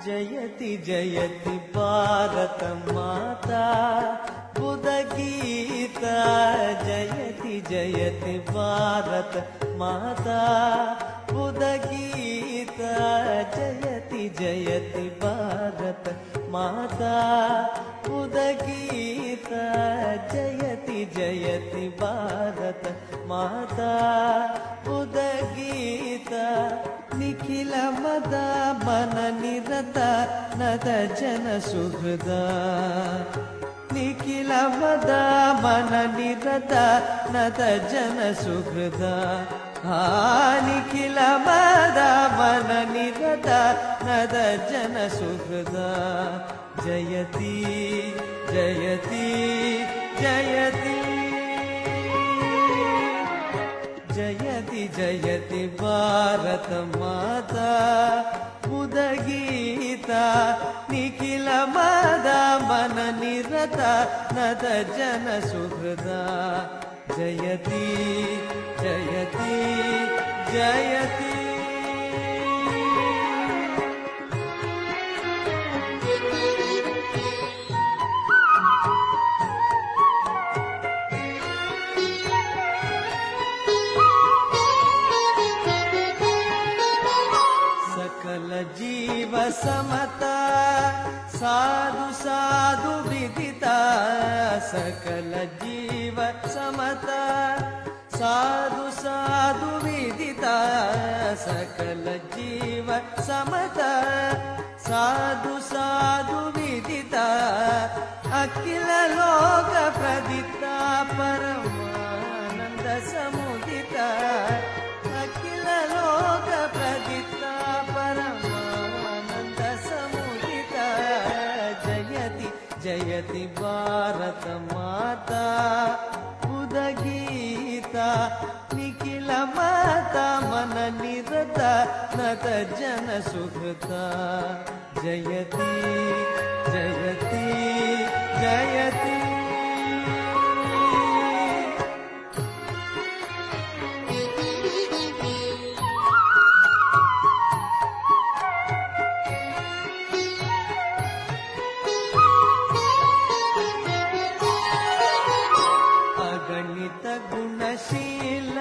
जयति जयति भारत माता बुधगीता जयति जयति भारत माता बुधगीता जयति जयति भारत माता बुधगीता जयति जयति भारत माता बुधगीता निखिल मदा मन निरत नद जन सुहृदा निखिल मदा मन निरत नद जन सुहृदा निखिल मदा मन निरत नद जन सुहृदा जयति जयति जयति जयति जयति भारत माता बुधगीता निखिल मदा मन निरत नद जन सुहृदा जयति जयति जयति सकल जीव समता साधु साधु विदिता सकल जीव समता साधु साधु विदिता सकल जीव समता साधु साधु विदिता अखिल लोक प्रदिता परमानंद समुदिता अखिल लोक प्रदिता परमानंद समुदिता जयति जयति भारत माता बुधगीता निखिल माता मन निरत नत जन सुहृदा जयति जयति जयति अगणित गुणशील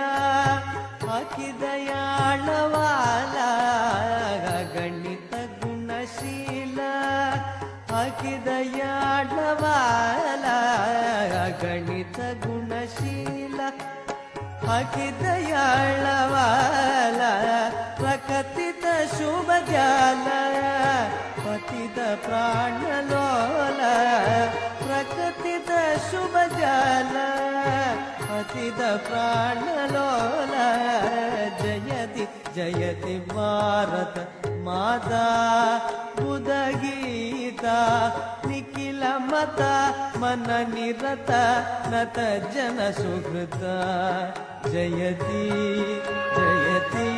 अति दयाळवाला अगणित गुणशील अति दयाळवाला अगणित गुणशील अति दयाळवाला प्रकटित शुभ जाल पतित प्राणलोला प्रकटित शुभ जाल पतित प्राणलोला जयति जयति भारत माता बुधगीता निखिल मता मन निरत नत जन सुहृदा जयति जयति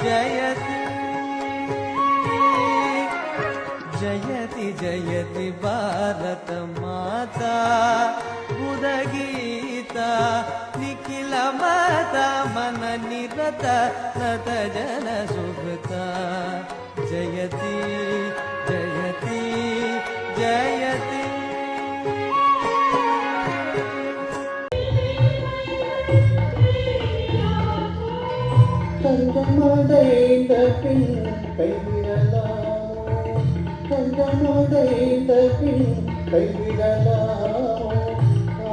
जयति जयति जयति भारत माता बुधगीता निखिल माता मन निरत नत जन सुहृदा जयति जयति जयति கண்டமடைந்த பின் கைவிடலாமோ கண்டமடைந்த பின் கைவிடலாமோ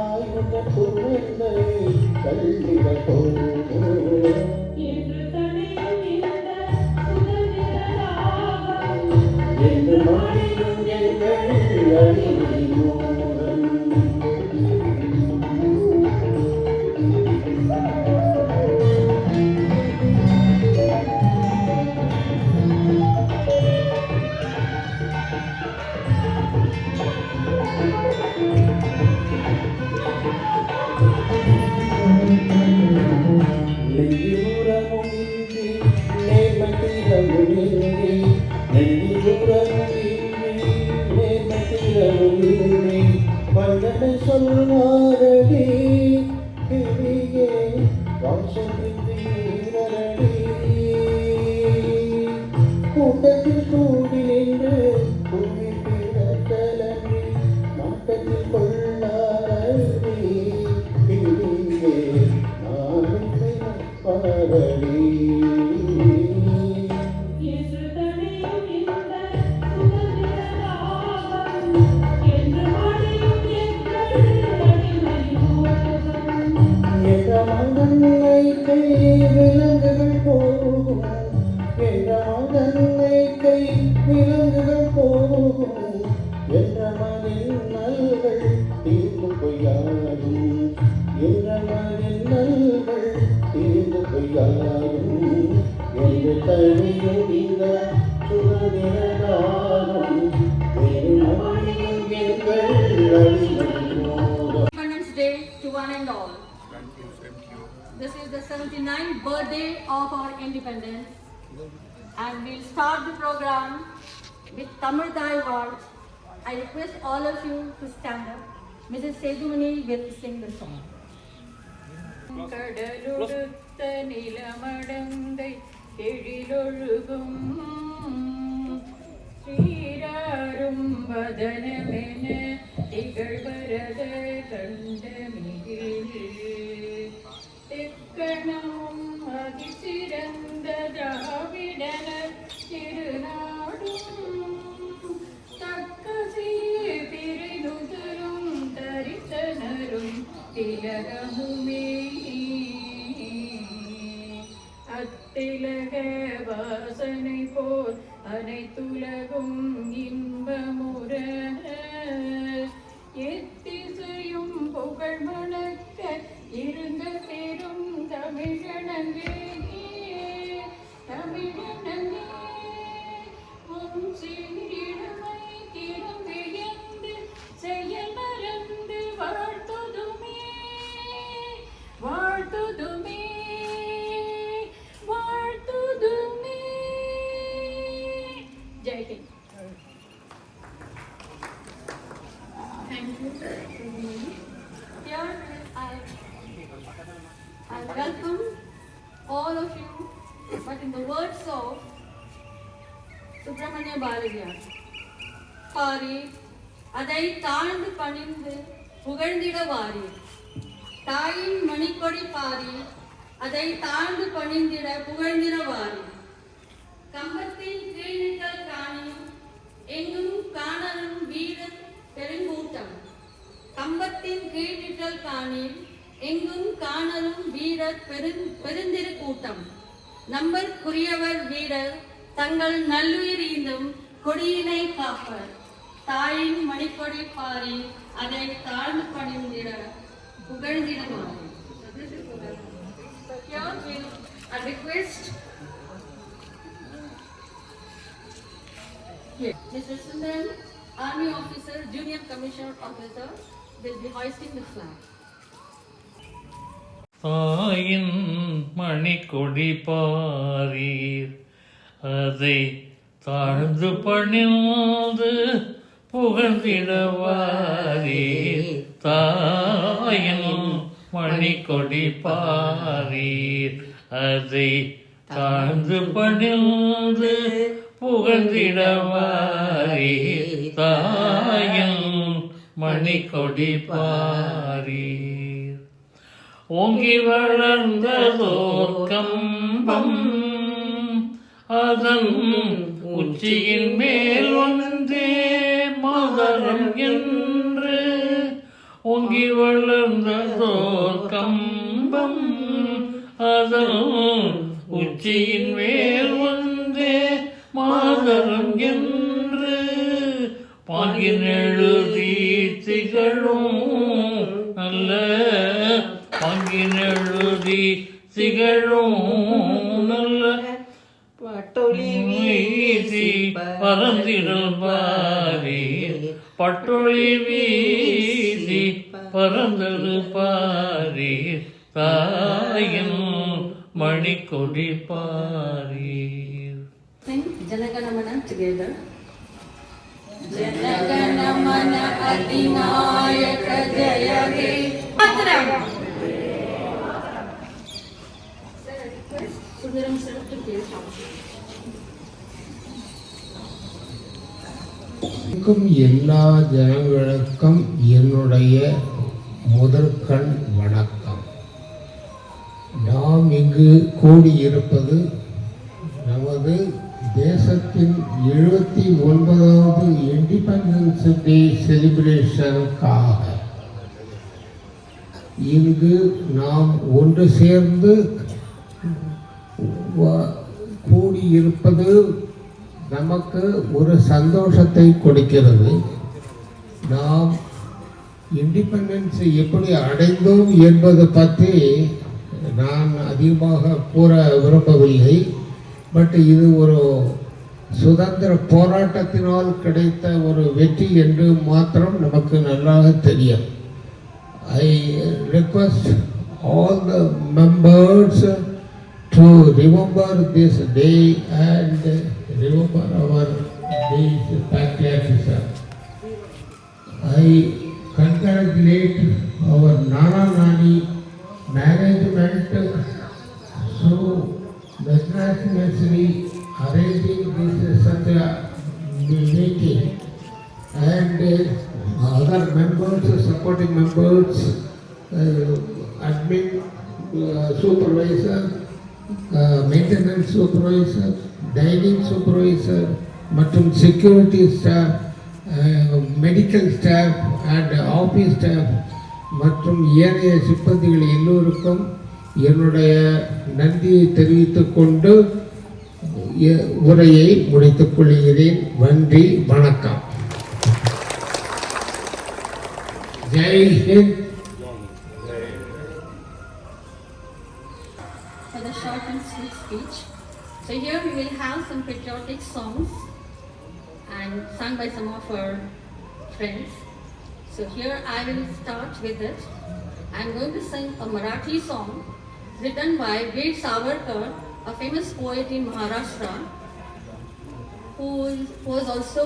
ஆயுத குழந்தை கல்விட போமோ என்று மொழியும் எங்கள் அணிமோரன் வந்தனை சொல்வாரடி கிளியே வாசகின்றீரடி கூட்டத்தில் கூடி நின்ற விலங்குகள் போகும் என்ற மனின் நல்கள் தீர்ந்து பொய்யாகும் என்ற மனின் நல்கள் தீர்ந்து பொய்யாகும் என்று தழியும் இந்த சுதந்திரனாகும் பெருமொழியும் எங்கள் அடிமோதும். Independence Day to one and all. This is the 79th birthday of our independence, and we'll start the program with Tamil Thai words. I request all of you to stand up. Mrs. Sedumani will sing the song. கடலுடுத்த நிலமடந்தை எழிலொழுகும் ஸ்ரீராரும் வதனமென திகழ்வரத கண்டமிகில் தெக்கணமும் அதிசிறந்த திராவிடனர் திருநாடும் தக்க சீர் திரைநுதரும் தரிசனரும் திலகமுமே அத்திலக வாசனை போல் அனைத்துலகும் இன்பமுற எத்திசையும் புகழ் மணக்க இருந்த பெரும் தமிழனங்கே தமிழனங்கே உன் சீரிடமை திரும்பியந்து செயல் மறந்து வாழ்த்துதுமே வாழ்த்துதுமே வாழ்த்துதுமே. Jai Hind. Thank you. Here I welcome all of you, but in the words of Subramanya Bharatiya, Pari அதை தாழ்ந்து பணிந்து புகழ்ந்திட வாரி தாயின் மணிக்கொடி பாரி அதை தாழ்ந்து பணிந்திட புகழ்ந்திட வாரி கம்பத்தின் கீழ்நிற்றல் காணியும் எங்கும் காணலும் வீரர் பெருங்கூட்டம் கம்பத்தின் கீழ்நிற்றல் காணில் எங்கும் காணலும் வீரர் பெருந்திரு கூட்டம் நம்பற்குரியவர் வீரர் தங்கள் நல்லுயிர் ஈந்தும் கொடியினை காப்பர் தாயின் மணிக்கொடி பாரி அதை தாழ்ந்து பணிந்திட புகழ்ந்திடுவார். I request Mr. Sundan, Army Officer, Junior Commissioner Officer, will be hoisting the flag. தாயின் மணிக்கொடி பாரீர் அதை தாழ்ந்து பணிந்து புகழ்ந்திடவாரீர் தாயின் மணிக்கொடி பாரீர் அதை தாழ்ந்து பணிந்து புகழ்ந்திடவாரீர் தாயின் மணிக்கொடி பாரீர் ஓங்கி வளர்ந்ததோர் கம்பம் அதன் உச்சியின் மேல் வந்தே மதரம் என்று ஓங்கி வளர்ந்ததோர் கம்பம் அதன் உச்சியின் மேல் வந்தே மாதரம் என்று பாங்கின் எழுதி திகழும் நல்ல பாங்கின் எழுதி திகழும் நல்ல பட்டொளி வீசி பறந்திடல் பாரீர் பட்டொளி வீசி பறந்தது பாரீர் தாயின் Manikodi பாரீர். Sing Janaganamana together. Janaganamana Adinayaka Jaya He Mataram. Sir, I request Sundaram sir to please come. எல்லா ஜனங்களுக்கும் என்னுடைய முதற்கண் வணக்கம். நாம் இங்கு கூடியிருப்பது நமது தேசத்தின் 79வது இண்டிபெண்டன்ஸ் டே செலிப்ரேஷனுக்காக இங்கு நாம் ஒன்று சேர்ந்து கூடியிருப்பது நமக்கு ஒரு சந்தோஷத்தை கொடுக்கிறது. நாம் இண்டிபெண்டன்ஸ் எப்படி அடைந்தோம் என்பது பற்றி நான் அதிகமாக கூற விரும்பவில்லை. பட் இது ஒரு சுதந்திர போராட்டத்தினால் கிடைத்த ஒரு வெற்றி என்று மாத்திரம் நமக்கு நன்றாக தெரியும். I request all the members to remember this day and remember our day's patriotism. I congratulate our Nana Nani management so magnanimously arranging this such a meeting, and other members, supporting members, admin, supervisor, maintenance supervisor, dining supervisor, மற்றும் security staff, medical staff and office staff மற்றும் ஏனைய சிப்பந்திகள் எல்லோருக்கும் என்னுடைய நன்றியை தெரிவித்துக் கொண்டு உரையை முடித்துக் கொள்கிறேன். நன்றி, வணக்கம். Jai Hind. For the short and sweet speech. So here we will have some patriotic songs and sung by some of our friends. So here I will start with it. I am going to sing a Marathi song written by Veer Savarkar, a famous poet in Maharashtra, who was also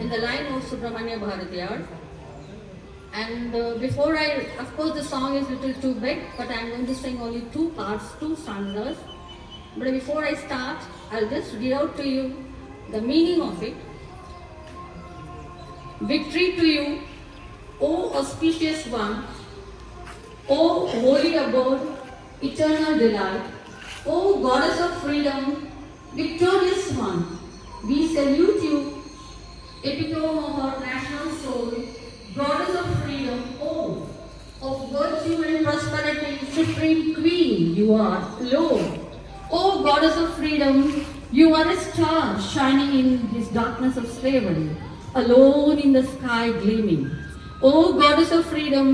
in the line of Subramanya Bharatiyar. And before of course the song is a little too big, but I am going to sing only two parts, two stanzas. But before I start, I'll just read out to you the meaning of it. Victory to you, O auspicious one, O holy abode, eternal delight, O goddess of freedom, victorious one. We salute you, epitome of our national soul, goddess of freedom, O of virtue and prosperity, supreme queen, you are Lord. O goddess of freedom, you are a star shining in this darkness of slavery, alone in the sky gleaming. O goddess of freedom,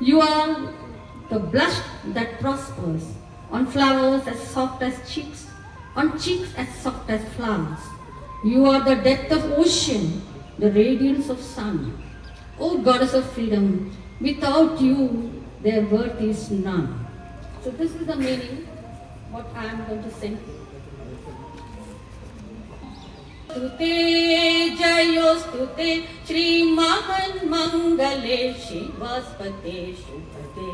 you are the blush that prospers, on flowers as soft as cheeks, on cheeks as soft as flowers. You are the depth of ocean, the radiance of sun. O goddess of freedom, without you their worth is none. So this is the meaning, what I am going to sing. स्तुते Jayostute Shri महान मंगले शिवास्पते शुभते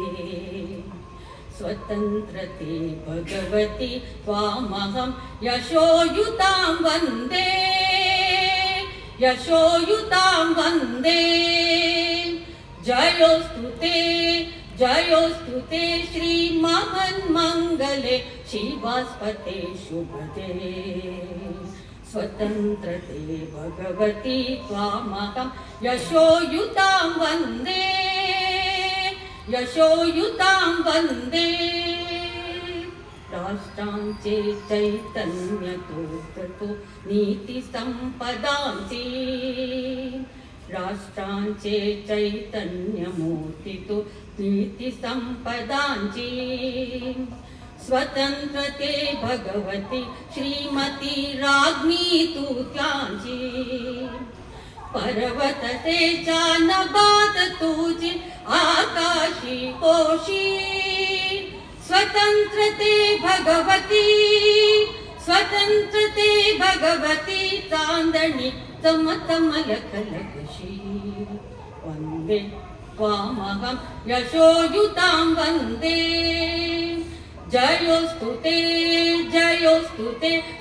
स्वतंत्रते भगवती त्वामहं यशोयुतां वन्दे यशोयुतां वन्दे जयोस्तुते श्री महान मंगले शिवास्पते शुभते स्वतंत्रते भगवती त्वामहं यशोयुतां वन्दे यशोयुतां वन्दे राष्ट्रांचे चैतन्यतो नीतिसंपदांचे राष्ट्रांचे चैतन्यमूर्तितो नीतिसंपदांचे स्वतंत्रते भगवती श्रीमती राज्ञी तू त्यांची पर्वतते जानबाद तुझी आकाशी कोशी स्वतंत्रते भगवती चांदणी तमतम लखलखशी वंदे त्वामहं यशोयुतां वन्दे जयोस्तुते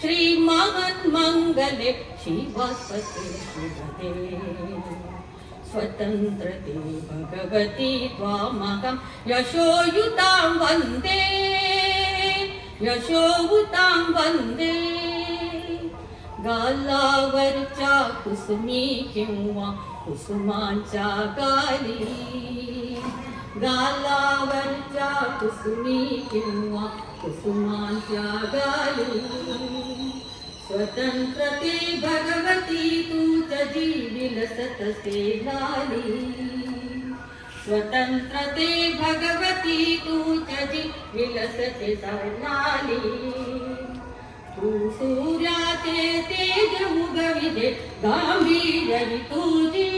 श्री महान मंगले शिवास्पते शुभते स्वतंत्रते भगवती त्वामहं यशोयुतां वन्दे गालावरच्या कुसुमी किंवा कुसुमांच्या गाली गालावरच्या कुसुमी किंवा कुसुमांच्या गाली स्वतंत्रते भगवती तू तजी विलसत से लाली स्वतंत्रते भगवती तू तजी विलसत से लाली तू सूर्याचे तेज उगविले गांभीर्य तुझी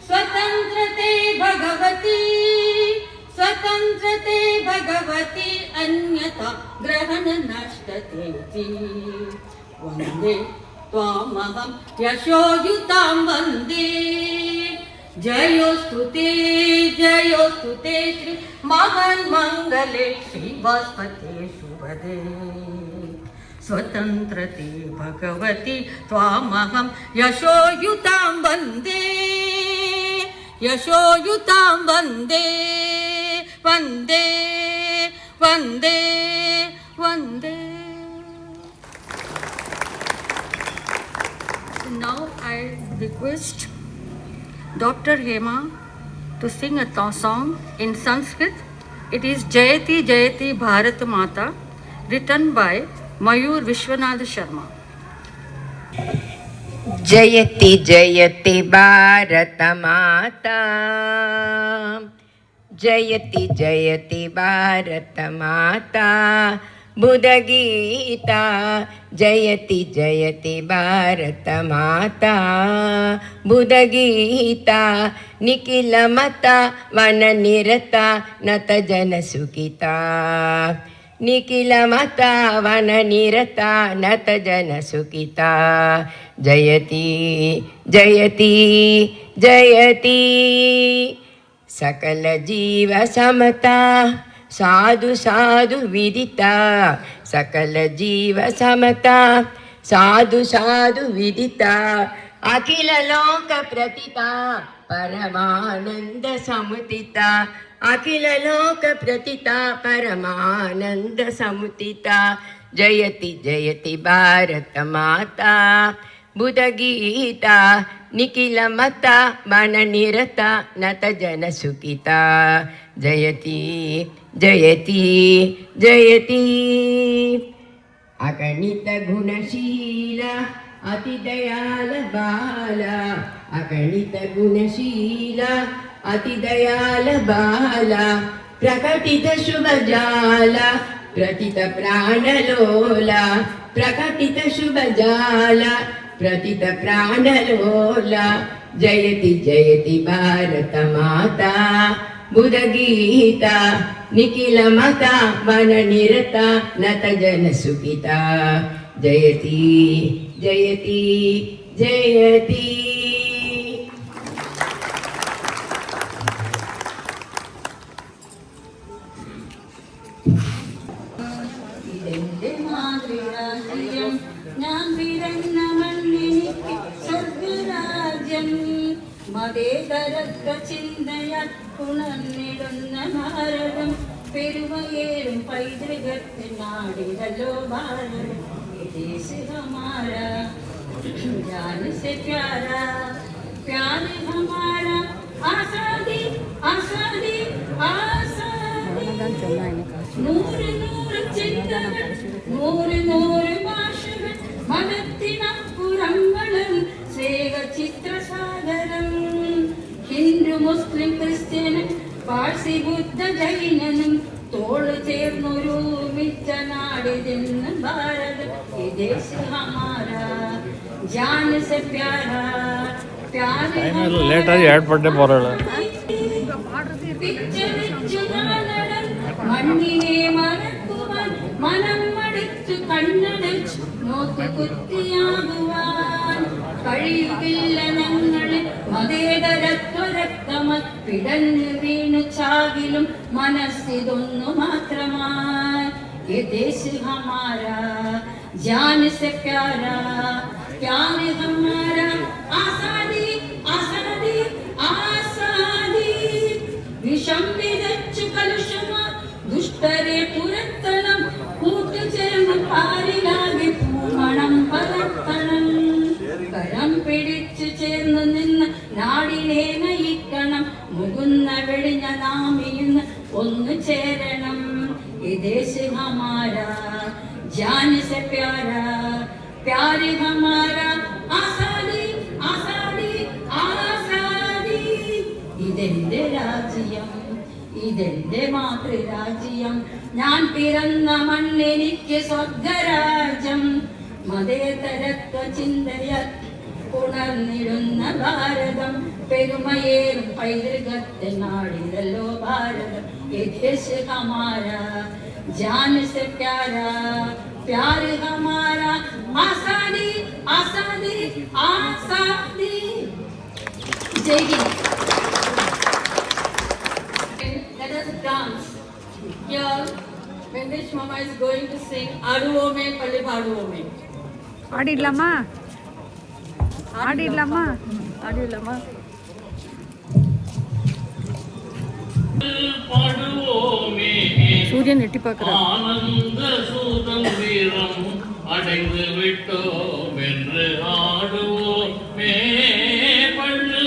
स्वतंत्रते भगवती स्वतंत्रते भगवती अन्यथा ग्रहण नष्टते वंदे त्वामहं यशोयुतां वंदे जयोस्तुते श्री महान् मंगले श्रीवास्पते शुभदे स्वतंत्रते भगवती त्वामहं यशोयुतां वंदे यशोयुतां वंदे वंदे वंदे वंदे. Now I request Dr. Hema to sing a song in Sanskrit. It is Jayati Jayati Bharat Mata, written by Mayur Vishwanath Sharma. जयति जयति भारत माता जयति जयति भारत माता बुध गीता जयति जयति भारत माता बुध गीता निखिल मता वन निरता नत जन सुखिता निखिल मता वन निरता नत जन सुखिता जयति जयति जयति सकल जीव समता साधु साधु विदिता सकल जीव समता साधु साधु विदिता अखिल लोक प्रतिता परमानंद समुदिता अखिल लोक प्रतिता परमानंद समुदिता जयति जयति भारत माता बुध गीता निखिल मता मन निरता नत जन सुखिता जयति जयति जयति अगणित गुणशील अति दयाल बाला अगणित गुणशील अति दयाल बाला प्रकटित शुभ जाला प्रतित प्राणलोला प्रकटित शुभ जाला प्रतित प्राणलोला जयति जयति भारत माता बुध गीता निखिल मता मन निरता नत जन सुखिता जयति जयति जयति. പുണർന്നിടുന്ന ഭാരതം പെരുമയേറും പൈതൃകത്തിൽ നാടിടല്ലോ ഭാരതം ദേശ് ഹമാരാ जान से प्यारा प्यार हमारा आजादी आजादी आजादी नूर नूर चिंतन नूर नूर भाषण मनत्तिनपुरंगणं स्नेह चित्र सागरं हिंदू मुस्लिम क्रिश्चियन पारसी बुद्ध जैनനും തോള് ചേർന്നൊരുമിച്ച നാടിതെന്ന് ഭാരതം ഈ ദേശ് ഹമാരാ जान से प्यारा प्यार ಲೇಟಾಗಿ ಎರಡು ಪಟ್ಟೆ ಬರೋಳ മണ്ണിനെ മറക്കുവാൻ മനം മടുത്തു കണ്ണടച്ചു നോക്ക് കുത്തിയാകുവാൻ കഴിയുകില്ല ഞങ്ങളിൽ മതേതരത്വരക്തമ പിടഞ്ഞു വീണു ചാകിലും മനസ്സിതൊന്നു മാത്രമായി ये देश हमारा जान से प्यारा प्यार हमारा आजादी आजादी आजादी विषम विदच्चु कलुषमा दुष्टरे पुरत्तनं കൂട്ടുചേർന്ന് പാരിലാകെ പൂമണം പരത്തണം കരം പിടിച്ചു ചേർന്ന് നിന്ന് നാടിനെ നയിക്കണം മുകുന്ന വെളിഞ്ഞ നാമിന്ന് ഒന്നു ചേരണം ये देश हमारा जान से प्यारा प्यार हमारा आसादी आसादी आसादी ഇതെന്റെ രാജ്യം ഇതെന്റെ മാതൃരാജ്യം ഞാൻ പിറന്ന മണ്ണെനിക്ക് സ്വർഗരാജ്യം മതേതരത്വ ചിന്തയ ഉണർന്നിടുന്ന ഭാരതം പെരുമയേറും പൈതൃകത്തെ നാടിലല്ലോ ഭാരതം ये देश हमारा जान से प्यारा प्यार हमारा आसादी आसादी आसादी जय Hind. Let us dance. Here, Vendesh Mama is going to sing Aduvo Me Palle Paduvo Me. ஆடிடலாமா ஆடிடலாமா ஆடிடலாமா பாடுவோமே சூரியன் எட்டி பார்க்குறான். ஆனந்த சுதந்திரம் அடைந்து விட்டோம் என்று ஆடுவோமே பள்ளு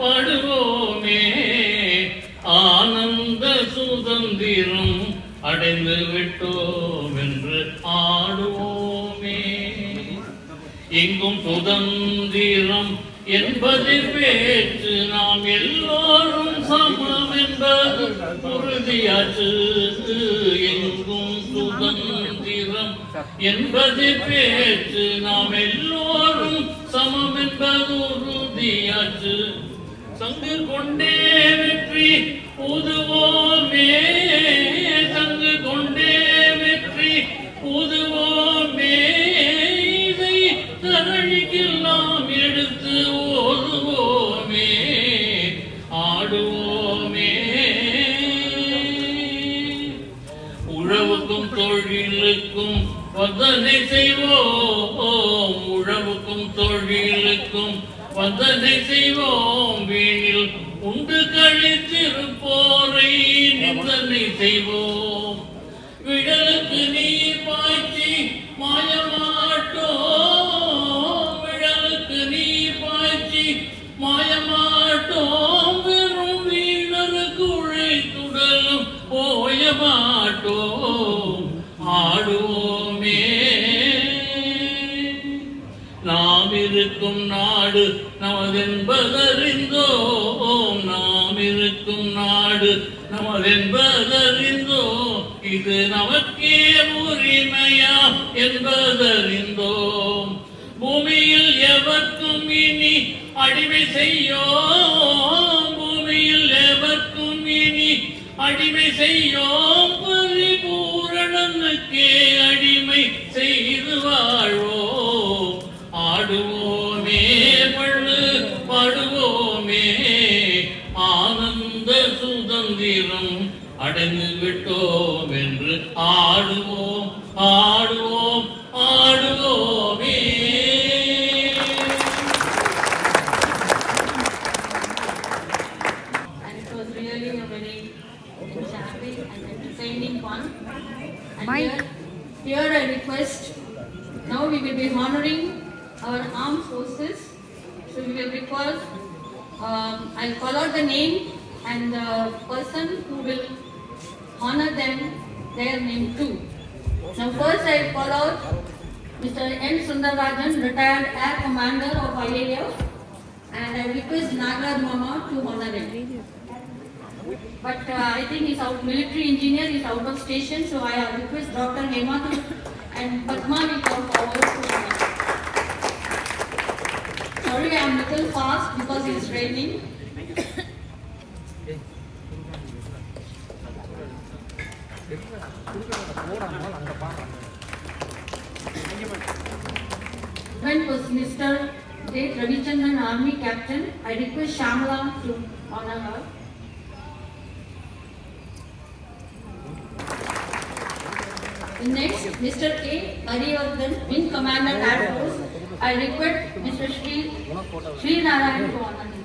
பாடுவோமே ஆனந்த சுதந்திரம் அடைந்து விட்டோம் என்று ஆடுவோமே எங்கும் சுதந்திரம் என்பது பேச்சு நாம் எல்லோரும் சமம் என்பது உறுதியாச்சு எங்கும் சுதந்திரம் என்பது பேச்சு நாம் எல்லோரும் சமம் என்பது உறுதியாச்சு சங்கு கொண்டே வெற்றி ஊதுவோமே சங்கு கொண்டே வெற்றி ஊதுவோமே இதை தரணிக்கு நாம் எடுத்து ஓதுவோமே ஆடுவோமே உழவுக்கும் தொழிலுக்கும் வந்தனை செய்வோம் உழவுக்கும் தொழிலுக்கும் வந்தனை செய்வோம் வீணில் உண்டு கழித்திருப்போரை நிந்தனை செய்வோம் விடலுக்கு நீர் பாய்ச்சி மாயமாட்டோம் விடலுக்கு நீர் பாய்ச்சி மாயமாட்டோம் வெறும் வீணருக்கு உழைத்துடலும் ஓய மாட்டோம் ஆடுவோமே நாம் இருக்கும் நாடு நமதென்பதறிந்தோம் நாம் இருக்கும் நாடு நமதென்பதறிந்தோம் இது நமக்கே உரிமையா என்பதறிந்தோம் பூமியில் எவர்க்கும் இனி அடிமை செய்யோம் பூமியில் எவர்க்கும் இனி அடிமை செய்யோம் பரிபூரணனுக்கே அடிமை செய்து வாழ்வோம் ஆடுவோமே பள்ளு பாடுவோமே ஆனந்த சுதந்திரம் அடைந்து விட்டோம் என்று ஆடுவோம் ஆடுவோம் ஆடுவோமே. And it was really a very enchanting and entertaining one. And here I request, now we will be honoring our armed forces. So we will request, I'll call out the name and the person who will honor them, their name too. Now first I call out Mr. N. Sundararajan, retired Air Commander of IAF, and I request Nagaraj Mama to honor him. But I think he's out, military engineer, he's out of station, so I request Dr. Hema to, and Padma will come forward to honor. Sorry, I'm a little fast because it's raining. When was Mr. J. Ravichandran, Army Captain, I request Shamala to honor her. Next, Mr. K. Ariyardhan, Wing Commander Air Force, I request Mr. Sri Narayan to honor him.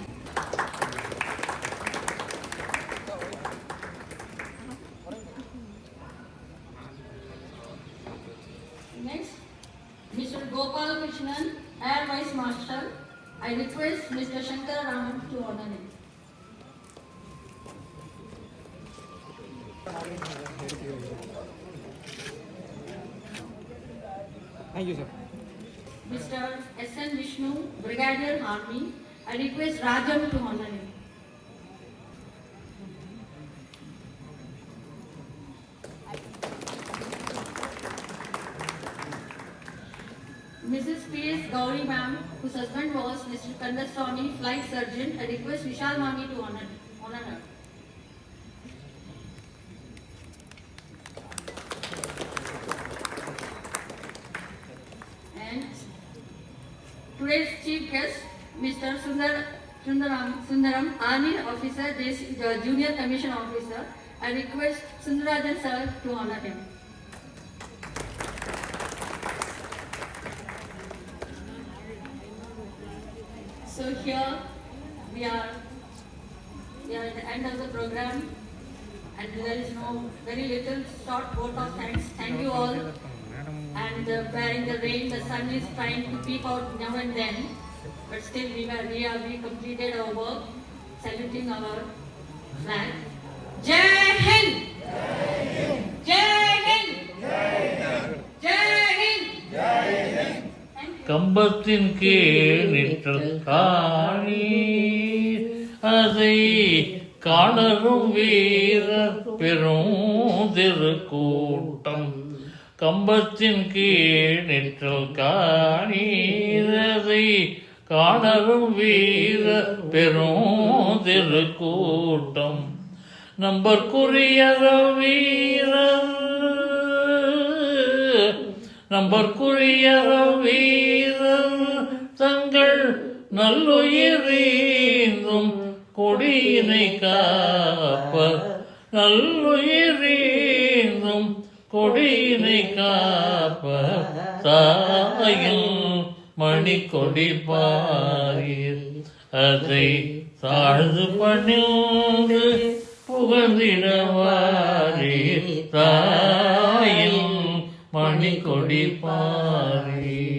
Next, Mr. Gopal Krishnan, Air Vice Marshal, I request Mr. Shankar Raman to honor him. Thank you, sir. Mr. S.N. Vishnu, Brigadier Army. I request Rajam to honor him. Mrs. P.S. Gauri ma'am, whose husband was Mr. Kandaswamy, flight surgeon. I request Vishal Mami to honor her. And today's chief guest, Mr. Sundaram, Army officer, junior commission officer. I request Sundarajan sir to honor him. So here we are at the end of the program, and there is no very little short vote of thanks. Thank you all. And bearing the rain, the sun is trying to peep out now and then, but still we completed our work, saluting our flag. Jai Hind! Jai Hind! Jai Hind! கம்பத்தின் கீழ் நிற்றல் காணீர் அதை காணரும் வீரர் பெரும் திருக்கூட்டம். கம்பத்தின் கீழ் நிற்றல் காணீர் அதை காணரும் வீரர் பெரும் திருக்கூட்டம். நம்பற்குரிய வீரர் வீரர் தங்கள் நல்லுயிரீந்தும் கொடியினை காப்பர். நல்லுயிரீந்தும் கொடியினை காப்பர். தாயில் மணி கொடி பாரீர் அதை தாழ்ந்து பணிந்து புகழ்ந்திடவாரீர். தாயில் மணி கொடி பாரீர்.